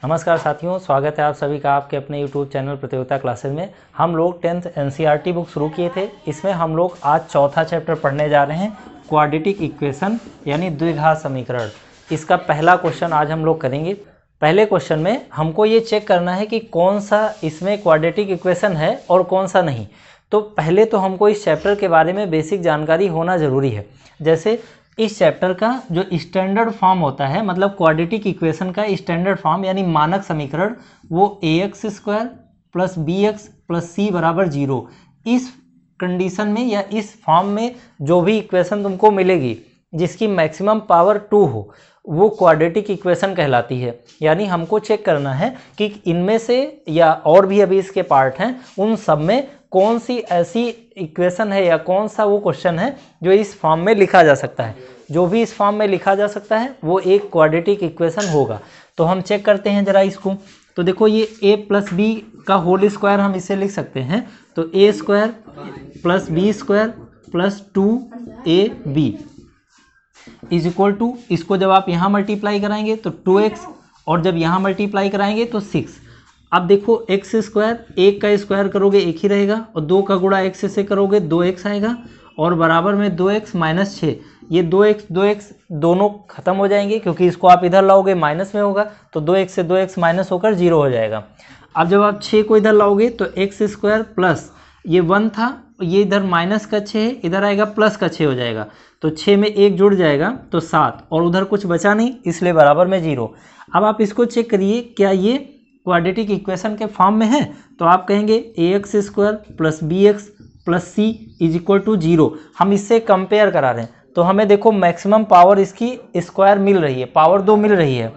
नमस्कार साथियों, स्वागत है आप सभी का आपके अपने YouTube चैनल प्रतियोगिता क्लासेस में। हम लोग 10th NCERT बुक शुरू किए थे। इसमें हम लोग आज चौथा चैप्टर पढ़ने जा रहे हैं, क्वाड्रेटिक इक्वेशन यानी द्विघात समीकरण। इसका पहला क्वेश्चन आज हम लोग करेंगे। पहले क्वेश्चन में हमको ये चेक करना है कि कौन सा इसमें क्वाड्रेटिक इक्वेशन है और कौन सा नहीं। तो पहले तो हमको इस चैप्टर के बारे में बेसिक जानकारी होना ज़रूरी है। जैसे इस चैप्टर का जो स्टैंडर्ड फॉर्म होता है, मतलब क्वाड्रेटिक इक्वेशन का स्टैंडर्ड फॉर्म यानी मानक समीकरण, वो ax² plus bx plus c बराबर 0। इस कंडीशन में या इस फॉर्म में जो भी इक्वेशन तुमको मिलेगी जिसकी मैक्सिमम पावर 2 हो, वो क्वाड्रेटिक इक्वेशन कहलाती है। यानी हमको चेक करना है कि इनमें से या और भी अभी इसके पार्ट हैं, उन सब में कौन सी ऐसी इक्वेशन है या कौन सा वो क्वेश्चन है जो इस फॉर्म में लिखा जा सकता है। जो भी इस फॉर्म में लिखा जा सकता है वो एक क्वाड्रेटिक इक्वेशन होगा। तो हम चेक करते हैं ज़रा इसको। तो देखो, ये a प्लस बी का होल स्क्वायर हम इसे लिख सकते हैं। तो a² plus b² plus 2ab is equal to, इसको जब आप यहाँ मल्टीप्लाई कराएंगे तो 2x, और जब यहाँ मल्टीप्लाई कराएंगे तो 6। अब देखो, x², एक का स्क्वायर करोगे एक ही रहेगा, और 2 का गुणा x से करोगे 2x आएगा, और बराबर में 2x माइनस 6। ये 2x दोनों खत्म हो जाएंगे क्योंकि इसको आप इधर लाओगे माइनस में होगा, तो 2x से 2x माइनस होकर 0 हो जाएगा। अब जब आप 6 को इधर लाओगे तो x² प्लस ये 1 था, ये इधर माइनस का 6 है, इधर आएगा प्लस का 6 हो जाएगा, तो 6 में 1 जुड़ जाएगा तो 7, और उधर कुछ बचा नहीं इसलिए बराबर में 0। अब आप इसको चेक करिए, क्या ये क्वाड्रेटिक इक्वेशन के फॉर्म में है? तो आप कहेंगे ax² plus bx plus c is equal to 0। हम इससे कंपेयर करा रहे हैं, तो हमें देखो मैक्सिमम पावर इसकी स्क्वायर मिल रही है, पावर 2 मिल रही है।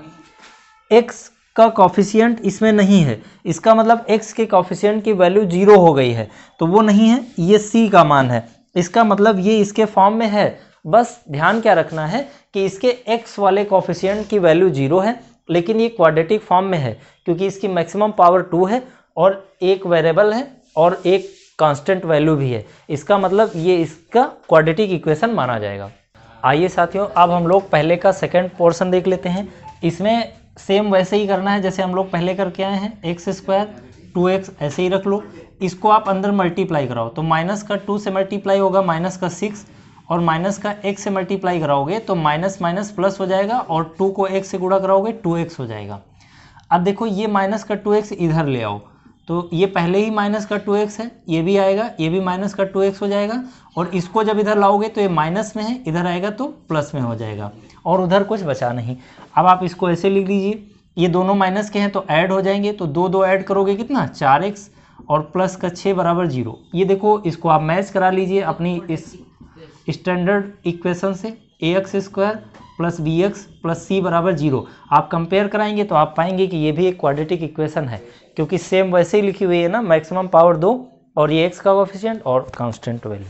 x का कॉफिशिएंट इसमें नहीं है, इसका मतलब x के कॉफिशिएंट की वैल्यू 0 हो गई है, तो वो नहीं है। ये c का मान है, इसका मतलब ये इसके फॉर्म में है। बस ध्यान क्या रखना है कि इसके x वाले कॉफिशिएंट की वैल्यू 0 है, लेकिन ये क्वाड्रेटिक फॉर्म में है क्योंकि इसकी मैक्सिमम पावर 2 है और एक वेरिएबल है और एक कांस्टेंट वैल्यू भी है। इसका मतलब ये इसका क्वाड्रेटिक इक्वेशन माना जाएगा। आइए साथियों, अब हम लोग पहले का सेकंड पोर्शन देख लेते हैं। इसमें सेम वैसे ही करना है जैसे हम लोग पहले करके आए हैं। x² 2x ऐसे ही रख लो, इसको आप अंदर मल्टीप्लाई कराओ तो माइनस का 2 से मल्टीप्लाई होगा माइनस का 6, और माइनस का x से मल्टीप्लाई कराओगे तो माइनस माइनस प्लस हो जाएगा, और 2 को x से गुणा कराओगे 2x हो जाएगा। अब देखो, ये माइनस का 2x इधर ले आओ, तो ये पहले ही माइनस का 2x है, ये भी आएगा, ये भी माइनस का 2x हो जाएगा, और इसको जब इधर लाओगे तो ये माइनस में है, इधर आएगा तो प्लस में हो जाएगा, और उधर कुछ बचा नहीं। अब आप इसको ऐसे लिख लीजिए, ये दोनों माइनस के हैं तो ऐड हो जाएंगे, तो 2 ऐड करोगे कितना, 4x, और प्लस का 6 बराबर 0। ये देखो, इसको आप मैच करा लीजिए अपनी इस स्टैंडर्ड इक्वेशन से, ax² plus bx plus c बराबर 0। आप कंपेयर कराएंगे तो आप पाएंगे कि ये भी एक क्वाड्रेटिक इक्वेशन है, क्योंकि सेम वैसे ही लिखी हुई है ना, मैक्सिमम पावर 2 और ये x का कोएफिशिएंट और कांस्टेंट वैल्यू।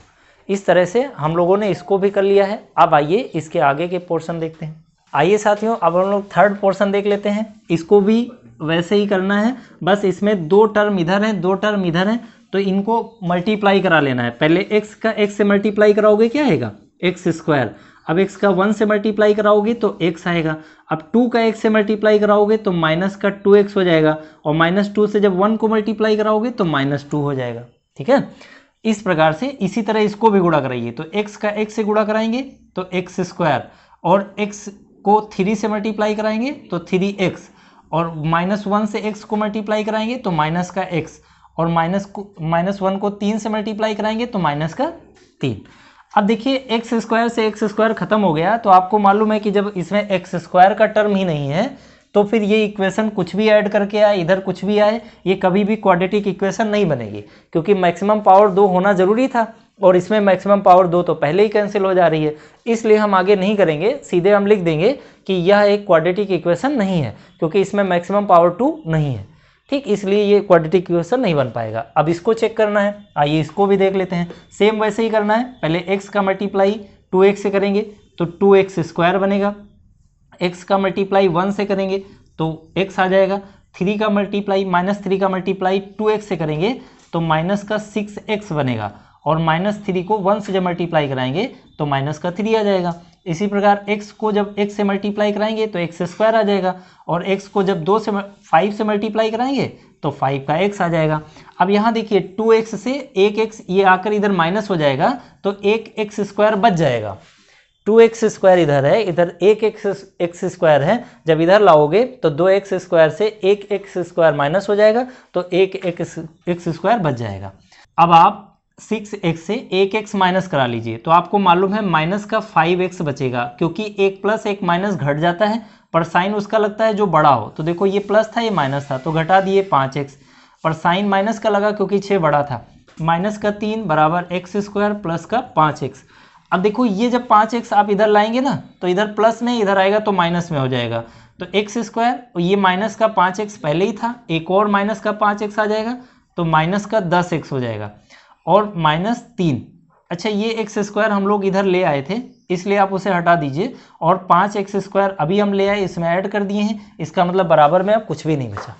इस तरह से हम लोगों ने इसको भी कर लिया है। अब आइए इसके आगे के पोर्शन देखते हैं। आइए साथियों, अब हम लोग थर्ड पोर्शन देख लेते हैं। इसको भी वैसे ही करना है, बस इसमें 2 टर्म इधर हैं, 2 टर्म इधर हैं, तो इनको मल्टीप्लाई करा लेना है। पहले x का x से मल्टीप्लाई कराओगे क्या आएगा, x²। अब x का 1 से मल्टीप्लाई कराओगे तो x आएगा। अब 2 का x से मल्टीप्लाई कराओगे तो माइनस का 2x हो जाएगा, और -2 से जब 1 को मल्टीप्लाई कराओगे तो -2 हो जाएगा। ठीक है, इस प्रकार से इसी तरह इसको भी गुणा कराइए। तो x का x से गुणा कराएंगे तो x², और x को 3 से मल्टीप्लाई कराएंगे तो 3x, और -1 से x को मल्टीप्लाई कराएंगे तो माइनस का x, और -1 को 3 से मल्टीप्लाई कराएंगे तो माइनस का 3। अब देखिए, x² से x² खत्म हो गया, तो आपको मालूम है कि जब इसमें x² का टर्म ही नहीं है तो फिर ये इक्वेशन कुछ भी ऐड करके आए, इधर कुछ भी आए, ये कभी भी क्वाड्रेटिक इक्वेशन नहीं बनेगी, क्योंकि मैक्सिमम पावर 2 होना जरूरी था, और इसमें मैक्सिमम पावर 2 तो पहले ही कैंसिल हो जा रही है। इसलिए हम आगे नहीं करेंगे, सीधे हम लिख देंगे कि यह एक क्वाड्रेटिक इक्वेशन नहीं है, क्योंकि इसमें मैक्सिमम पावर 2 नहीं है। ठीक, इसलिए ये क्वाड्रेटिक इक्वेशन नहीं बन पाएगा। अब इसको चेक करना है, आइए इसको भी देख लेते हैं। सेम वैसे ही करना है, पहले x का मल्टीप्लाई 2x से करेंगे तो 2x² बनेगा, x का मल्टीप्लाई 1 से करेंगे तो x आ जाएगा, 3 का मल्टीप्लाई -3 का मल्टीप्लाई 2x से करेंगे तो माइनस का 6x बनेगा, और -3 को 1 से जब मल्टीप्लाई कराएंगे तो माइनस का 3 आ जाएगा। इसी प्रकार x को जब x से मल्टीप्लाई कराएंगे तो x स्क्वायर आ जाएगा, और x को जब 5 से मल्टीप्लाई कराएंगे तो 5 का x आ जाएगा। अब यहाँ देखिए 2x से 1x ये आकर इधर माइनस हो जाएगा तो 1x स्क्वायर बच जाएगा। 2x स्क्वायर इधर है, इधर 1x स्क्वायर है, जब इधर लाओगे तो 2x स्क्वायर से 1x स्क्वायर माइनस हो जाएगा तो 1x स्क्वायर बच जाएगा। अब आप 6x से 1x माइनस करा लीजिए तो आपको मालूम है माइनस का 5x बचेगा, क्योंकि 1 प्लस 1 माइनस घट जाता है पर साइन उसका लगता है जो बड़ा हो। तो देखो ये प्लस था ये माइनस था तो घटा दिए 5x, पर साइन माइनस का लगा क्योंकि 6 बड़ा था। माइनस का 3 बराबर x स्क्वायर प्लस का 5x। अब देखो ये जब 5x आप इधर लाएंगे ना तो इधर प्लस में इधर आएगा तो माइनस में हो जाएगा, तो x स्क्वायर ये माइनस का 5x पहले ही था, एक और माइनस का 5x आ जाएगा तो माइनस का 10x हो जाएगा, और माइनस 3। अच्छा ये x स्क्वायर हम लोग इधर ले आए थे इसलिए आप उसे हटा दीजिए, और 5x स्क्वायर अभी हम ले आए इसमें ऐड कर दिए हैं, इसका मतलब बराबर में अब कुछ भी नहीं बचा।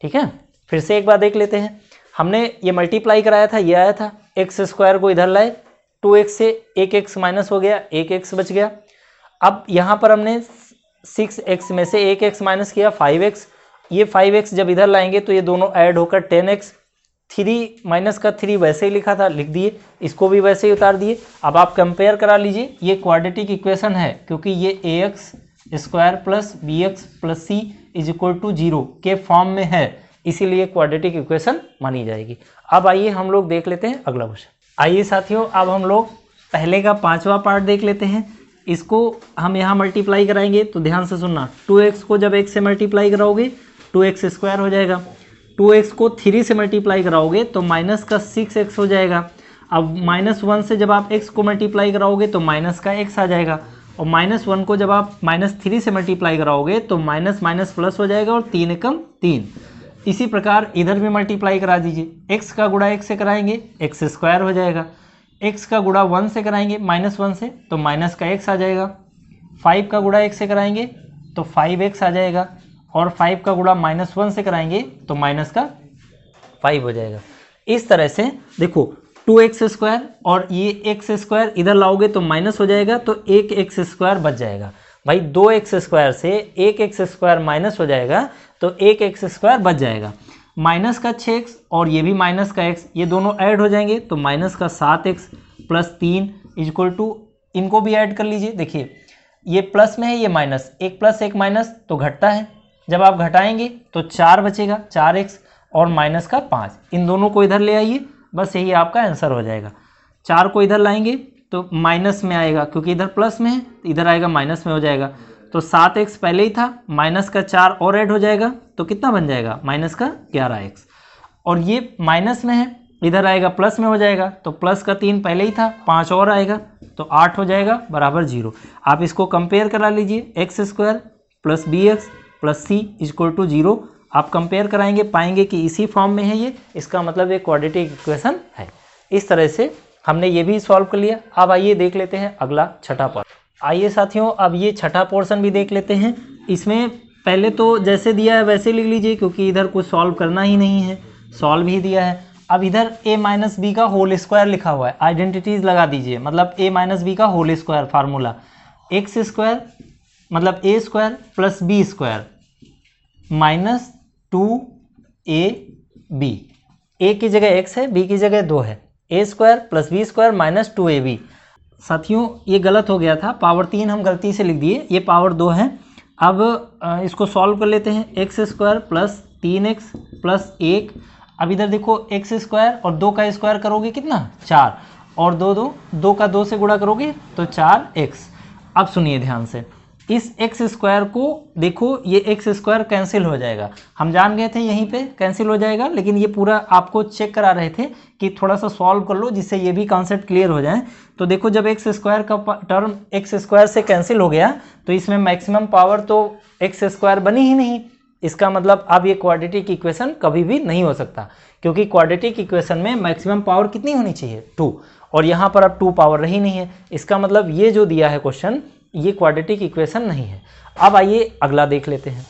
ठीक है, फिर से एक बार देख लेते हैं। हमने ये मल्टीप्लाई कराया था, ये आया था, x स्क्वायर को इधर लाए, 2x से 1x माइनस हो गया, 1x बच गया। अब यहाँ पर हमने 6x में से 1x माइनस किया 5x, ये 5x जब इधर लाएंगे तो ये दोनों ऐड होकर 10x। 3 माइनस का 3 वैसे ही लिखा था लिख दिए, इसको भी वैसे ही उतार दिए। अब आप कंपेयर करा लीजिए, ये क्वाड्रेटिक इक्वेशन है क्योंकि ये ax square plus bx plus c is equal to 0 के फॉर्म में है, इसीलिए क्वाड्रेटिक इक्वेशन मानी जाएगी। अब आइए हम लोग देख लेते हैं अगला क्वेश्चन। आइए साथियों अब हम लोग पहले का 5वां पार्ट देख लेते हैं। इसको हम यहाँ मल्टीप्लाई कराएंगे तो ध्यान से सुनना, 2x को जब x से मल्टीप्लाई कराओगे 2x स्क्वायर हो जाएगा, 2x को 3 से मल्टीप्लाई कराओगे तो माइनस का 6x हो जाएगा। अब -1 से जब आप x को मल्टीप्लाई कराओगे तो माइनस का x आ जाएगा, और -1 को जब आप -3 से मल्टीप्लाई कराओगे तो माइनस माइनस प्लस हो जाएगा, और 3 एकम 3। इसी प्रकार इधर भी मल्टीप्लाई करा दीजिए, x का गुणा x से कराएंगे x स्क्वायर हो जाएगा, x का गुणा 1 से कराएंगे -1 से तो माइनस का x आ जाएगा, 5 का गुणा x से कराएंगे तो 5x आ जाएगा, और 5 का गुणा -1 से कराएंगे तो माइनस का 5 हो जाएगा। इस तरह से देखो 2x स्क्वायर और ये x स्क्वायर इधर लाओगे तो माइनस हो जाएगा तो 1x स्क्वायर बच जाएगा। भाई 2x स्क्वायर से 1x स्क्वायर माइनस हो जाएगा तो 1x स्क्वायर बच जाएगा। माइनस का 6x और ये भी माइनस का x, ये दोनों ऐड हो जाएंगे तो माइनस का 7x प्लस 3 इक्वल टू, इनको भी ऐड कर लीजिए। देखिए ये प्लस में है ये माइनस, 1 प्लस 1 माइनस तो घटता है, जब आप घटाएंगे तो 4 बचेगा 4x और माइनस का 5, इन दोनों को इधर ले आइए, बस यही आपका आंसर हो जाएगा। 4 को इधर लाएंगे तो माइनस में आएगा क्योंकि इधर प्लस में है, इधर आएगा माइनस में हो जाएगा, तो 7x पहले ही था, माइनस का 4 और ऐड हो जाएगा तो कितना बन जाएगा माइनस का 11x, और ये माइनस में है इधर आएगा प्लस में हो जाएगा तो प्लस का 3 पहले ही था, 5 और आएगा तो 8 हो जाएगा बराबर 0। आप इसको कंपेयर करा लीजिए, X square plus bx plus c equal to 0। आप कंपेयर कराएंगे पाएंगे कि इसी फॉर्म में है ये, इसका मतलब ये क्वाड्रेटिक इक्वेशन है। इस तरह से हमने ये भी सॉल्व कर लिया। अब आइए देख लेते हैं अगला छठा पार्ट। आइए साथियों अब ये छठा पोर्शन भी देख लेते हैं। इसमें पहले तो जैसे दिया है वैसे लिख लीजिए क्योंकि इधर कुछ सॉल्व करना ही नहीं है, सॉल्व ही दिया है। अब इधर a माइनस बी का होल स्क्वायर लिखा हुआ है, आइडेंटिटीज लगा दीजिए, मतलब a माइनस बी का whole square formula, X square मतलब a square plus B square minus 2ab, a की जगह x है b की जगह 2 है, a square plus B square minus 2ab। साथियों ये गलत हो गया था, पावर 3 हम गलती से लिख दिए, ये पावर 2 है। अब इसको सॉल्व कर लेते हैं, x square plus 3x plus 1। अब इधर देखो एक्स स्क्वायर और 2 का स्क्वायर करोगे कितना 4, और 2 का 2 से गुणा करोगे तो 4x। अब सुनिए ध्यान से, इस एक्स स्क्वायर को देखो, ये एक्स स्क्वायर कैंसिल हो जाएगा, हम जान गए थे यहीं पे कैंसिल हो जाएगा, लेकिन ये पूरा आपको चेक करा रहे थे कि थोड़ा सा सॉल्व कर लो जिससे ये भी कॉन्सेप्ट क्लियर हो जाए। तो देखो जब एक्स स्क्वायर का टर्म एक्स स्क्वायर से कैंसिल हो गया तो इसमें मैक्सिमम पावर तो एक्स स्क्वायर बनी ही नहीं, इसका मतलब अब ये क्वाड्रेटिक इक्वेशन कभी भी नहीं हो सकता, क्योंकि क्वाड्रेटिक इक्वेशन में मैक्सिमम पावर कितनी होनी चाहिए 2, और यहाँ पर अब 2 पावर रही नहीं है, इसका मतलब ये जो दिया है क्वेश्चन ये क्वाड्रेटिक इक्वेशन नहीं है। अब आइए अगला देख लेते हैं।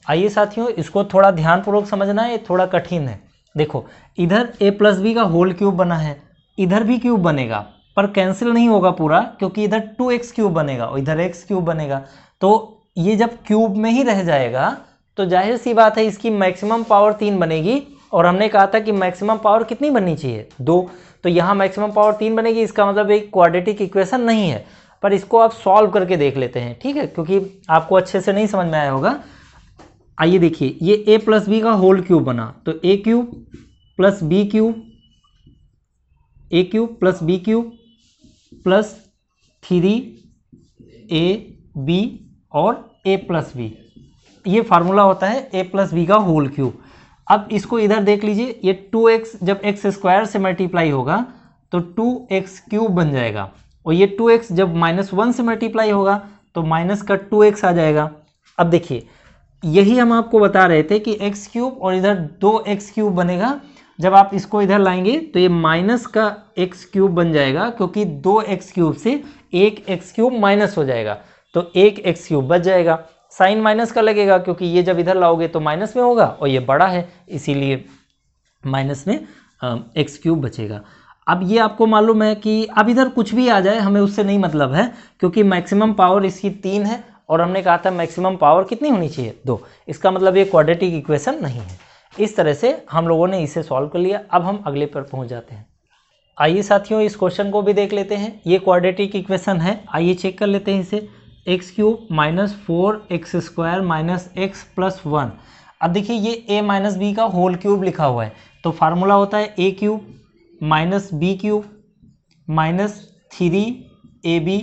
आइए साथियों इसको थोड़ा ध्यानपूर्वक समझना है, ये थोड़ा कठिन है। देखो इधर a प्लस बी का होल क्यूब बना है, इधर भी क्यूब बनेगा, पर कैंसिल नहीं होगा पूरा, क्योंकि इधर 2x क्यूब बनेगा और इधर x क्यूब बनेगा। तो ये जब क्यूब में ही रह जाएगा तो जाहिर सी बात है इसकी मैक्सिमम पावर 3 बनेगी, और हमने कहा था कि मैक्सिमम पावर कितनी बननी चाहिए, 2। तो यहाँ मैक्सिमम पावर 3 बनेगी, इसका मतलब एक क्वाड्रेटिक इक्वेशन नहीं है। पर इसको आप सॉल्व करके देख लेते हैं, ठीक है, क्योंकि आपको अच्छे से नहीं समझ में आया होगा। आइए देखिए, ये a प्लस बी का होल क्यूब बना, तो a cube plus B cube, a cube plus B cube plus 3ab और a प्लस बी, ये फार्मूला होता है a प्लस बी का होल क्यूब। अब इसको इधर देख लीजिए, ये 2x जब x स्क्वायर से मल्टीप्लाई होगा तो 2x क्यूब बन जाएगा, और ये 2x जब -1 से मल्टीप्लाई होगा तो माइनस का 2x आ जाएगा। अब देखिए, यही हम आपको बता रहे थे कि x क्यूब और इधर 2x क्यूब बनेगा, जब आप इसको इधर लाएंगे तो ये माइनस का x क्यूब बन जाएगा, क्योंकि 2x क्यूब से 1x क्यूब माइनस हो जाएगा तो 1x क्यूब बच जाएगा। साइन माइनस का लगेगा क्योंकि ये जब इधर लाओगे तो माइनस में होगा और ये बड़ा है, इसीलिए माइनस में x क्यूब बचेगा। अब ये आपको मालूम है कि अब इधर कुछ भी आ जाए हमें उससे नहीं मतलब है, क्योंकि मैक्सिमम पावर इसकी 3 है और हमने कहा था मैक्सिमम पावर कितनी होनी चाहिए, 2। इसका मतलब ये क्वाड्रेटिक इक्वेशन नहीं है। इस तरह से हम लोगों ने इसे सॉल्व कर लिया। अब हम अगले पर पहुंच जाते हैं। आइए साथियों, इस क्वेश्चन को भी देख लेते हैं। ये क्वाड्रेटिक इक्वेशन है, आइए चेक कर लेते हैं इसे। x cube minus 4x square minus x plus 1। अब देखिए, ये a माइनस बी का होल क्यूब लिखा हुआ है, तो फार्मूला होता है a cube minus B cube minus 3ab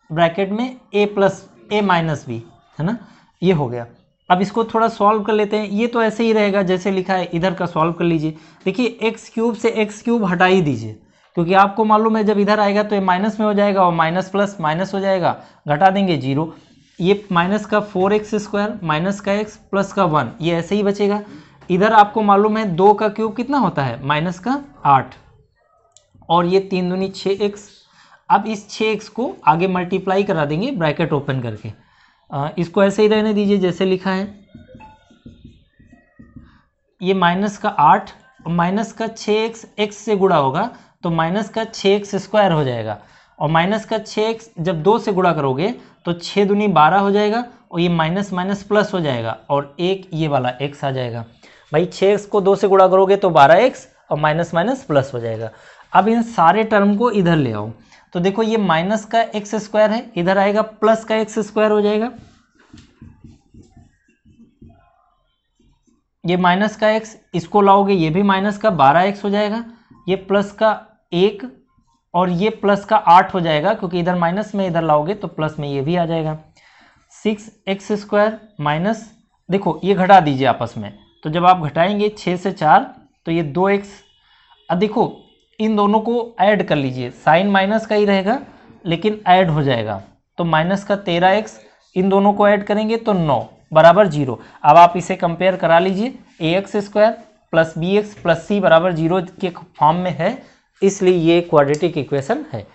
bracket में a plus a minus B, है ना, ये हो गया। अब इसको थोड़ा सॉल्व कर लेते हैं। ये तो ऐसे ही रहेगा जैसे लिखा है, इधर का सॉल्व कर लीजिए। देखिए, x क्यूब से x क्यूब हटा ही दीजिए, क्योंकि आपको मालूम है जब इधर आएगा तो ये माइनस में हो जाएगा और माइनस प्लस माइनस हो जाएगा, घटा देंगे 0। ये माइनस का 4x स्क्वायर माइनस का x प्लस का 1, ये ऐसे ही बचेगा। इधर आपको मालूम है 2 का क्यूब कितना होता है, माइनस का 8, और ये 3 दूनी 6x। अब इस 6x को आगे मल्टीप्लाई करा देंगे ब्रैकेट ओपन करके। इसको ऐसे ही रहने दीजिए जैसे लिखा है। ये माइनस का 8 और माइनस का 6x x से गुणा होगा तो माइनस का 6x स्क्वायर हो जाएगा, और माइनस का 6x जब 2 से गुणा करोगे तो 6 दूनी 12 हो जाएगा, और ये माइनस माइनस प्लस हो जाएगा और एक ये वाला x आ जाएगा। भाई 6x को 2 से गुणा करोगे तो 12x और माइनस माइनस प्लस हो जाएगा। अब इन सारे टर्म को इधर ले आओ, तो देखो ये माइनस का x स्क्वायर है, इधर आएगा प्लस का x स्क्वायर हो जाएगा। ये माइनस का x, इसको लाओगे ये भी माइनस का 12x हो जाएगा, ये प्लस का 1 और ये प्लस का 8 हो जाएगा, क्योंकि इधर माइनस में इधर लाओगे तो प्लस में ये भी आ जाएगा। 6x स्क्वायर माइनस, देखो ये घटा दीजिए आपस में, तो जब आप घटाएंगे 6 से 4 तो ये 2x। अब देखो इन दोनों को ऐड कर लीजिए, साइन माइनस का ही रहेगा लेकिन ऐड हो जाएगा, तो माइनस का 13x, इन दोनों को ऐड करेंगे तो 9 बराबर 0। अब आप इसे कंपेयर करा लीजिए, ax square plus bx plus c बराबर 0 के फॉर्म में है, इसलिए ये क्वाड्रेटिक इक्वेशन है।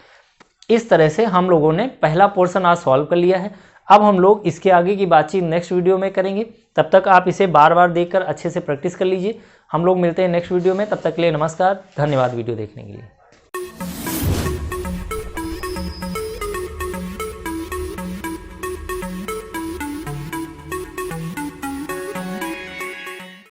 इस तरह से हम लोगों ने पहला पोर्शन आज सॉल्व कर लिया है। अब हम लोग इसके आगे की बातचीत नेक्स्ट वीडियो में करेंगे, तब तक आप इसे बार बार देखकर अच्छे से प्रैक्टिस कर लीजिए। हम लोग मिलते हैं नेक्स्ट वीडियो में, तब तक के लिए नमस्कार, धन्यवाद वीडियो देखने के लिए।